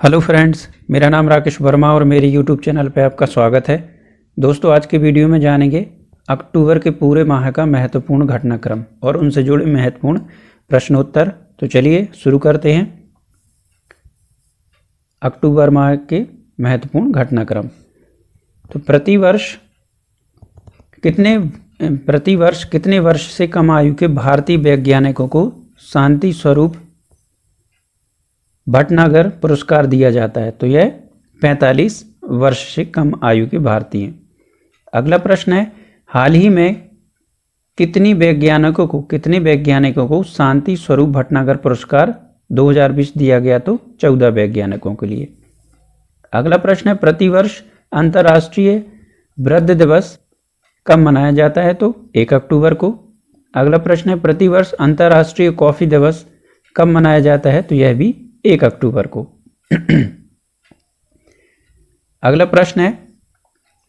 Hello friends, मेरा नाम राकेश वर्मा और मेरे यूट्यूब चैनल पर आपका स्वागत है। दोस्तों, आज के वीडियो में जानेंगे अक्टूबर के पूरे माह का महत्वपूर्ण घटनाक्रम और उनसे जुड़े महत्वपूर्ण प्रश्नोत्तर। तो चलिए शुरू करते हैं। अक्टूबर माह के महत्वपूर्ण घटनाक्रम। तो प्रतिवर्ष कितने वर्ष से कम आयु के भारतीय वैज्ञानिकों को शांति स्वरूप भटनागर पुरस्कार दिया जाता है? तो यह 45 वर्ष से कम आयु के भारतीय। अगला प्रश्न है, हाल ही में कितने वैज्ञानिकों को शांति स्वरूप भटनागर पुरस्कार 2020 दिया गया? तो 14 वैज्ञानिकों के लिए। अगला प्रश्न है, प्रतिवर्ष अंतर्राष्ट्रीय वृद्ध दिवस कब मनाया जाता है? तो 1 अक्टूबर को। अगला प्रश्न है, प्रतिवर्ष अंतर्राष्ट्रीय कॉफी दिवस कब मनाया जाता है? तो यह भी 1 अक्टूबर को। अगला प्रश्न है,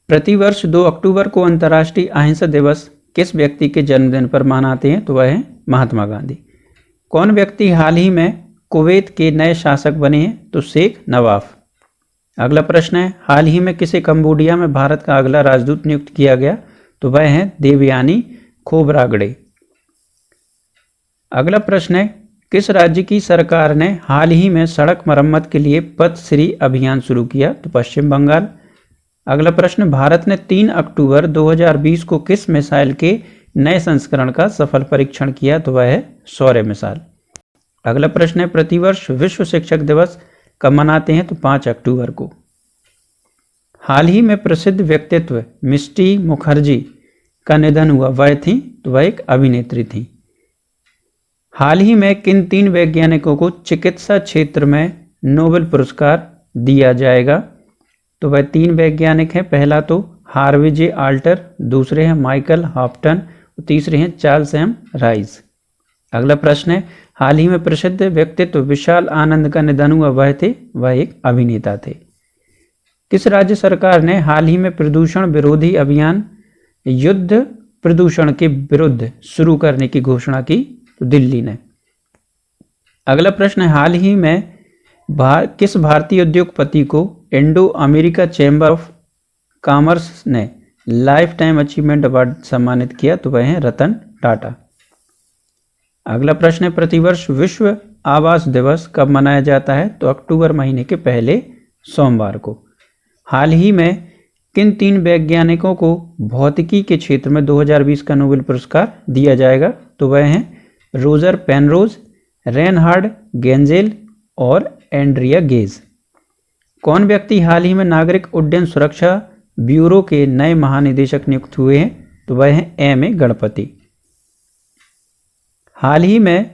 प्रतिवर्ष 2 अक्टूबर को अंतर्राष्ट्रीय अहिंसा दिवस किस व्यक्ति के जन्मदिन पर मनाते हैं? तो वह है महात्मा गांधी। कौन व्यक्ति हाल ही में कुवैत के नए शासक बने हैं? तो शेख नवाफ। अगला प्रश्न है, हाल ही में किसे कंबोडिया में भारत का अगला राजदूत नियुक्त किया गया? तो वह है देवयानी खोबरागड़े। अगला प्रश्न है, किस राज्य की सरकार ने हाल ही में सड़क मरम्मत के लिए पथश्री अभियान शुरू किया? तो पश्चिम बंगाल। अगला प्रश्न, भारत ने 3 अक्टूबर 2020 को किस मिसाइल के नए संस्करण का सफल परीक्षण किया? तो वह है सौर्य मिसाइल। अगला प्रश्न है, प्रतिवर्ष विश्व शिक्षक दिवस कब मनाते हैं? तो 5 अक्टूबर को। हाल ही में प्रसिद्ध व्यक्तित्व मिष्टी मुखर्जी का निधन हुआ, वह थी? तो वह एक अभिनेत्री थी। हाल ही में किन 3 वैज्ञानिकों को चिकित्सा क्षेत्र में नोबेल पुरस्कार दिया जाएगा? तो वह 3 वैज्ञानिक हैं। पहला तो हार्वे जे आल्टर, दूसरे हैं माइकल हॉफ्टन, तीसरे हैं चार्ल्स एम राइस। अगला प्रश्न है, हाल ही में प्रसिद्ध व्यक्तित्व विशाल आनंद का निधन हुआ, वह एक अभिनेता थे। किस राज्य सरकार ने हाल ही में प्रदूषण विरोधी अभियान युद्ध प्रदूषण के विरुद्ध शुरू करने की घोषणा की? तो दिल्ली ने। अगला प्रश्न है, हाल ही में किस भारतीय उद्योगपति को Indo America chamber of commerce ने लाइफ टाइम अचीवमेंट अवार्ड सम्मानित किया? तो वह हैं रतन टाटा। अगला प्रश्न है, प्रतिवर्ष विश्व आवास दिवस कब मनाया जाता है? तो अक्टूबर महीने के पहले सोमवार को। हाल ही में किन 3 वैज्ञानिकों को भौतिकी के क्षेत्र में 2020 का नोबेल पुरस्कार दिया जाएगा? तो वह हैं रोजर पेनरोज, रेनहार्ड गेंजेल और एंड्रिया गेज। कौन व्यक्ति हाल ही में नागरिक उड्डयन सुरक्षा ब्यूरो के नए महानिदेशक नियुक्त हुए हैं? तो वह हैं एम.ए. गणपति। हाल ही में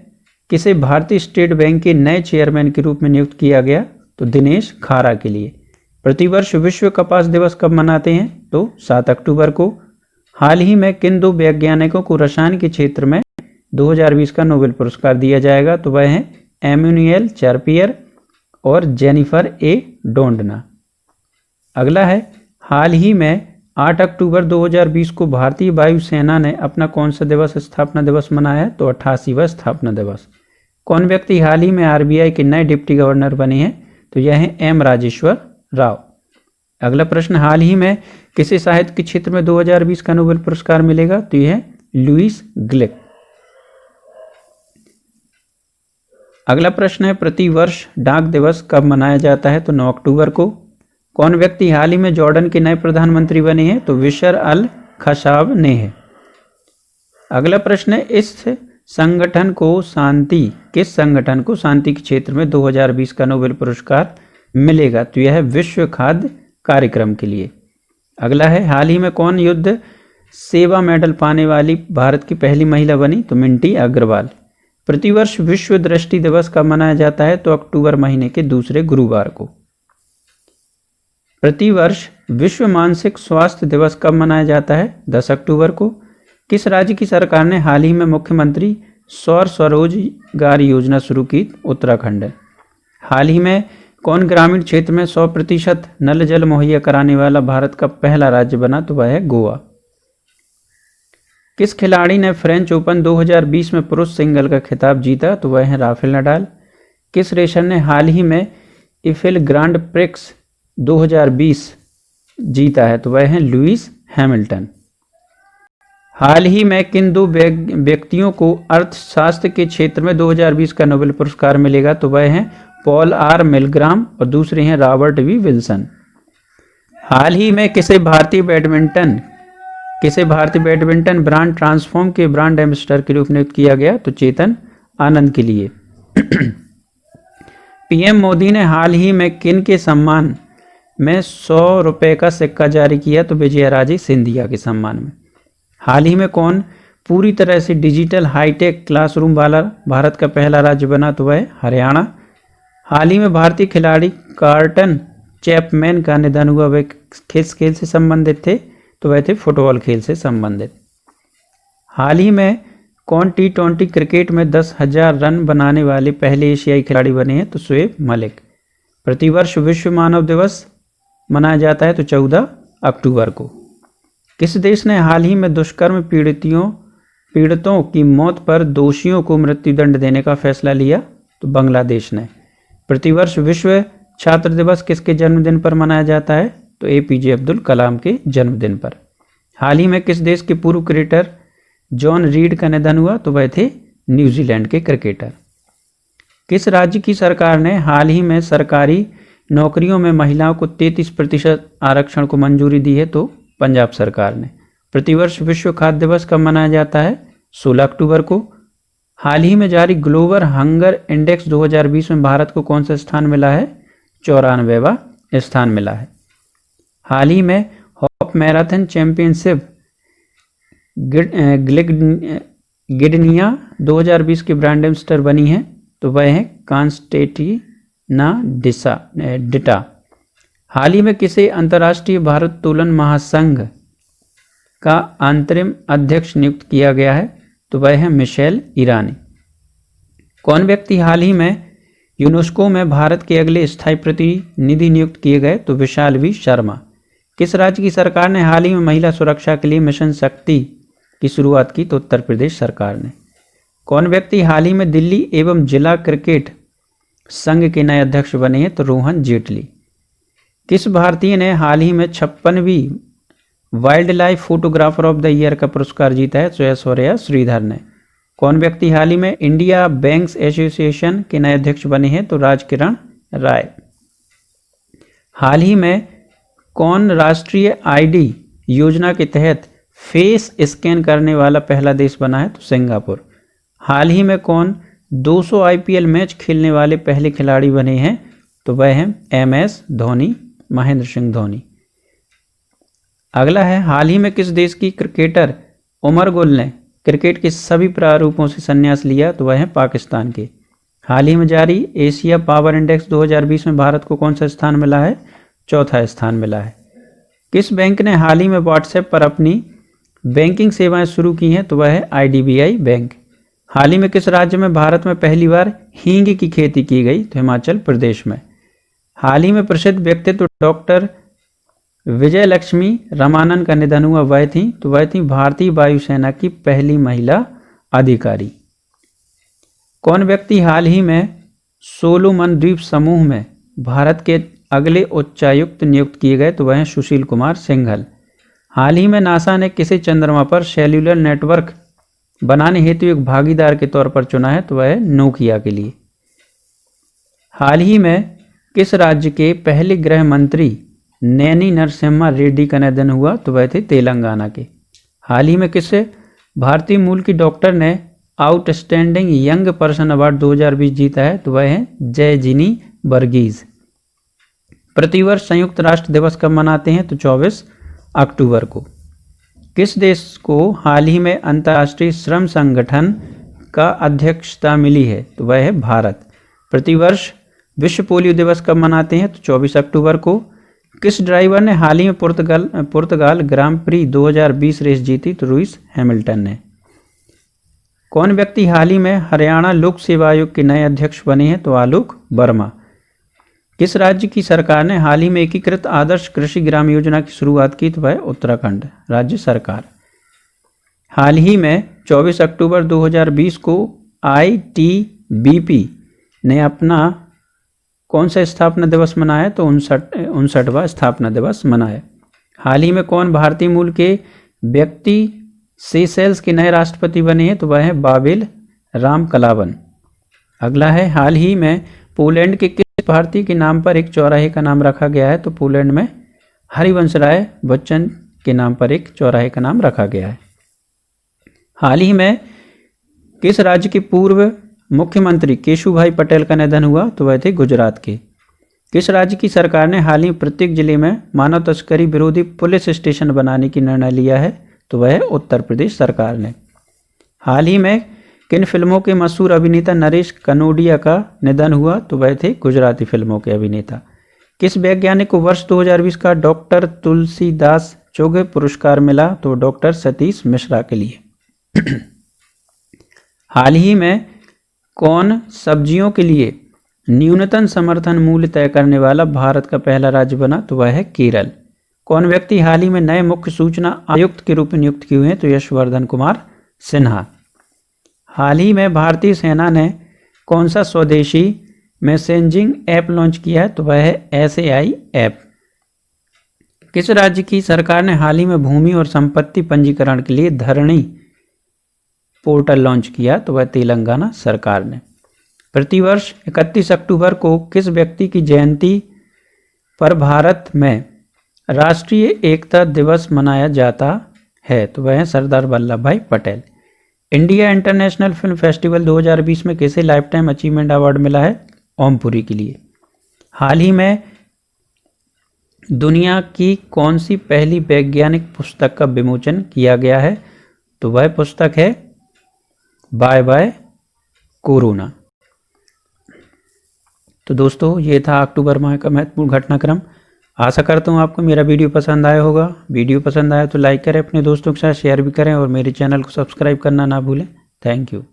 किसे भारतीय स्टेट बैंक के नए चेयरमैन के रूप में नियुक्त किया गया? तो दिनेश खारा के लिए। प्रतिवर्ष विश्व कपास दिवस कब मनाते हैं? तो 7 अक्टूबर को। हाल ही में किन 2 वैज्ञानिकों को रसायन के क्षेत्र में 2020 का नोबेल पुरस्कार दिया जाएगा? तो वह हैं एमैनुएल चार्पियर और जेनिफर ए डोंडना। अगला है, हाल ही में 8 अक्टूबर 2020 को भारतीय वायुसेना ने अपना कौन सा दिवस स्थापना दिवस मनाया है? तो 88वां स्थापना दिवस। कौन व्यक्ति हाल ही में आरबीआई के नए डिप्टी गवर्नर बने हैं? तो यह है एम राजेश्वर राव। अगला प्रश्न, हाल ही में किसे साहित्य के क्षेत्र में 2020 का नोबेल पुरस्कार मिलेगा? तो यह है लुईस ग्लिक। अगला प्रश्न है, प्रतिवर्ष डाक दिवस कब मनाया जाता है? तो 9 अक्टूबर को। कौन व्यक्ति हाल ही में जॉर्डन के नए प्रधानमंत्री बने हैं? तो बिशर अल खशाब ने है। अगला प्रश्न है, किस संगठन को शांति के क्षेत्र में 2020 का नोबेल पुरस्कार मिलेगा? तो यह है विश्व खाद्य कार्यक्रम के लिए। अगला है, हाल ही में कौन युद्ध सेवा मेडल पाने वाली भारत की पहली महिला बनी? तो मिंटी अग्रवाल। प्रतिवर्ष विश्व दृष्टि दिवस कब मनाया जाता है? तो अक्टूबर महीने के दूसरे गुरुवार को। प्रतिवर्ष विश्व मानसिक स्वास्थ्य दिवस कब मनाया जाता है? 10 अक्टूबर को। किस राज्य की सरकार ने हाल ही में मुख्यमंत्री सौर स्वरोजगार योजना शुरू की? उत्तराखंड। हाल ही में कौन ग्रामीण क्षेत्र में 100% नल जल मुहैया कराने वाला भारत का पहला राज्य बना? तो वह है गोवा। किस खिलाड़ी ने फ्रेंच ओपन 2020 में पुरुष सिंगल का खिताब जीता? तो वह है राफेल नडाल। किस रेसर ने हाल ही में ईफिल ग्रांड प्रिक्स 2020 जीता है? तो वह हैं लुइस हैमिल्टन। हाल ही में किन दो व्यक्तियों को अर्थशास्त्र के क्षेत्र में 2020 का नोबेल पुरस्कार मिलेगा? तो वह हैं पॉल आर मिलग्राम और दूसरे हैं रॉबर्ट वी विल्सन। हाल ही में किसे भारतीय बैडमिंटन ब्रांड ट्रांसफॉर्म के ब्रांड एम्बेसडर के रूप में नियुक्त किया गया? तो चेतन आनंद के लिए। पीएम मोदी ने हाल ही में किन के सम्मान में 100 रुपए का सिक्का जारी किया? तो विजयाराजे सिंधिया के सम्मान में। हाल ही में कौन पूरी तरह से डिजिटल हाईटेक क्लासरूम वाला भारत का पहला राज्य बना? तो वह हरियाणा। हाल ही में भारतीय खिलाड़ी कार्टन चैपमैन का निधन हुआ, वे किस खेल से संबंधित थे? तो वह थे फुटबॉल खेल से संबंधित। हाल ही में कौन T20 क्रिकेट में 10,000 रन बनाने वाले पहले एशियाई खिलाड़ी बने हैं? तो शुएब मलिक। प्रतिवर्ष विश्व मानव दिवस मनाया जाता है? तो 14 अक्टूबर को। किस देश ने हाल ही में दुष्कर्म पीड़ितों की मौत पर दोषियों को मृत्युदंड देने का फैसला लिया? तो बांग्लादेश ने। प्रतिवर्ष विश्व छात्र दिवस किसके जन्मदिन पर मनाया जाता है? तो APJ अब्दुल कलाम के जन्मदिन पर। हाल ही में किस देश के पूर्व क्रिकेटर जॉन रीड का निधन हुआ? तो वह थे न्यूजीलैंड के क्रिकेटर। किस राज्य की सरकार ने हाल ही में सरकारी नौकरियों में महिलाओं को 33% आरक्षण को मंजूरी दी है? तो पंजाब सरकार ने। प्रतिवर्ष विश्व खाद्य दिवस कब मनाया जाता है? 16 अक्टूबर को। हाल ही में जारी ग्लोबल हंगर इंडेक्स 2020 में भारत को कौन सा स्थान मिला है? 94वां स्थान मिला है। हाल ही में हॉप मैराथन चैंपियनशिप गिडनिया 2020 की ब्रांड एम्बेसडर बनी है? तो वह है कॉन्स्टेंटिना डिटा। हाल ही में किसे अंतर्राष्ट्रीय भारोत्तोलन महासंघ का अंतरिम अध्यक्ष नियुक्त किया गया है? तो वह है मिशेल ईरानी। कौन व्यक्ति हाल ही में यूनेस्को में भारत के अगले स्थायी प्रतिनिधि नियुक्त किए गए? तो विशाल वी शर्मा। किस राज्य की सरकार ने हाल ही में महिला सुरक्षा के लिए मिशन शक्ति की शुरुआत की? तो उत्तर प्रदेश सरकार ने। कौन व्यक्ति हाल ही में दिल्ली एवं जिला क्रिकेट संघ के नए अध्यक्ष बने हैं? तो रोहन जेटली। किस भारतीय ने हाल ही में 56वीं wildlife photographer of the year का पुरस्कार जीता है? तो ऐश्वर्या श्रीधर ने। कौन व्यक्ति हाल ही में इंडिया बैंक्स एसोसिएशन के नए अध्यक्ष बने हैं? तो राजकिरण राय। हाल ही में कौन राष्ट्रीय ID योजना के तहत फेस स्कैन करने वाला पहला देश बना है? तो सिंगापुर। हाल ही में कौन 200 IPL मैच खेलने वाले पहले खिलाड़ी बने हैं? तो वह हैं MS धोनी, महेंद्र सिंह धोनी। अगला है, हाल ही में किस देश की क्रिकेटर उमर गुल ने क्रिकेट के सभी प्रारूपों से संन्यास लिया? तो वह है पाकिस्तान के। हाल ही में जारी एशिया पावर इंडेक्स 2020 में भारत को कौन सा स्थान मिला है? चौथा स्थान मिला है। किस बैंक ने हाल ही में व्हाट्सएप पर अपनी बैंकिंग सेवाएं शुरू की हैं? तो वह है IDBI बैंक। हाल ही में किस राज्य में भारत में पहली बार हींग की खेती की गई? तो हिमाचल प्रदेश में। हाल ही में प्रसिद्ध व्यक्तित्व डॉक्टर विजय लक्ष्मी रामानन का निधन हुआ, वह थी भारतीय वायुसेना की पहली महिला अधिकारी। कौन व्यक्ति हाल ही में सोलोमन द्वीप समूह में भारत के अगले उच्चायुक्त नियुक्त किए गए? तो वह हैं सुशील कुमार सिंघल। हाल ही में नासा ने किसे चंद्रमा पर सेल्यूलर नेटवर्क बनाने हेतु एक भागीदार के तौर पर चुना है? तो वह है नोकिया के लिए। हाल ही में किस राज्य के पहले गृह मंत्री नैनी नरसिम्हा रेड्डी का निधन हुआ? तो वह थे तेलंगाना के। हाल ही में किस भारतीय मूल की डॉक्टर ने आउटस्टैंडिंग यंग पर्सन अवार्ड 2020 जीता है? तो वह है जयजिनी वर्गीज। प्रतिवर्ष संयुक्त राष्ट्र दिवस कब मनाते हैं? तो 24 अक्टूबर को। किस देश को हाल ही में अंतर्राष्ट्रीय श्रम संगठन का अध्यक्षता मिली है? तो वह है भारत। प्रतिवर्ष विश्व पोलियो दिवस कब मनाते हैं? तो 24 अक्टूबर को। किस ड्राइवर ने हाल ही में पुर्तगाल ग्रां प्री 2020 रेस जीती? तो लुइस हैमिल्टन ने। कौन व्यक्ति हाल ही में हरियाणा लोक सेवा आयोग के नए अध्यक्ष बने हैं? तो आलोक वर्मा। किस राज्य की सरकार ने हाल ही में एकीकृत आदर्श कृषि ग्राम योजना की शुरुआत की? तो वह उत्तराखंड राज्य सरकार। हाल ही में 24 अक्टूबर 2020 को ITBP ने अपना कौन सा स्थापना दिवस मनाया? तो 59वां स्थापना दिवस मनाया। हाल ही में कौन भारतीय मूल के व्यक्ति सेशेल्स के नए राष्ट्रपति बने हैं? तो वह है बाबेल रामकलावन। अगला है, हाल ही में पोलैंड के किस भारतीय के नाम पर एक चौराहे का नाम रखा गया है? तो पोलैंड में हरिवंश राय बच्चन के नाम पर एक चौराहे का नाम रखा गया है। हाल ही में किस राज्य के पूर्व मुख्यमंत्री केशुभाई पटेल का निधन हुआ? तो वह थे गुजरात के। किस राज्य की सरकार ने हाल ही प्रत्येक जिले में मानव तस्करी विरोधी पुलिस स्टेशन बनाने की निर्णय लिया है? तो वह उत्तर प्रदेश सरकार ने। हाल ही में किन फिल्मों के मशहूर अभिनेता नरेश कनोडिया का निधन हुआ? तो वह थे गुजराती फिल्मों के अभिनेता। किस वैज्ञानिक को वर्ष 2020 का डॉक्टर तुलसीदास चौघे पुरस्कार मिला? तो डॉक्टर सतीश मिश्रा के लिए। हाल ही में कौन सब्जियों के लिए न्यूनतम समर्थन मूल्य तय करने वाला भारत का पहला राज्य बना? तो वह है केरल। कौन व्यक्ति हाल ही में नए मुख्य सूचना आयुक्त के रूप में नियुक्त किए हुए हैं? तो यशवर्धन कुमार सिन्हा। हाल ही में भारतीय सेना ने कौन सा स्वदेशी मैसेजिंग ऐप लॉन्च किया है? तो वह है SAI ऐप। किस राज्य की सरकार ने हाल ही में भूमि और संपत्ति पंजीकरण के लिए धरणी पोर्टल लॉन्च किया? तो वह तेलंगाना सरकार ने। प्रतिवर्ष 31 अक्टूबर को किस व्यक्ति की जयंती पर भारत में राष्ट्रीय एकता दिवस मनाया जाता है? तो वह है सरदार वल्लभ भाई Patel. India international film festival 2020 में किसे लाइफ टाइम अचीवमेंट अवार्ड मिला है? ओमपुरी के लिए। हाल ही में दुनिया की कौन सी पहली वैज्ञानिक पुस्तक का विमोचन किया गया है? तो वह पुस्तक है बाय बाय कोरोना। तो दोस्तों, ये था अक्टूबर माह का महत्वपूर्ण घटनाक्रम। आशा करता हूँ आपको मेरा वीडियो पसंद आया होगा। वीडियो पसंद आया तो लाइक करें, अपने दोस्तों के साथ शेयर भी करें और मेरे चैनल को सब्सक्राइब करना ना भूलें। Thank you.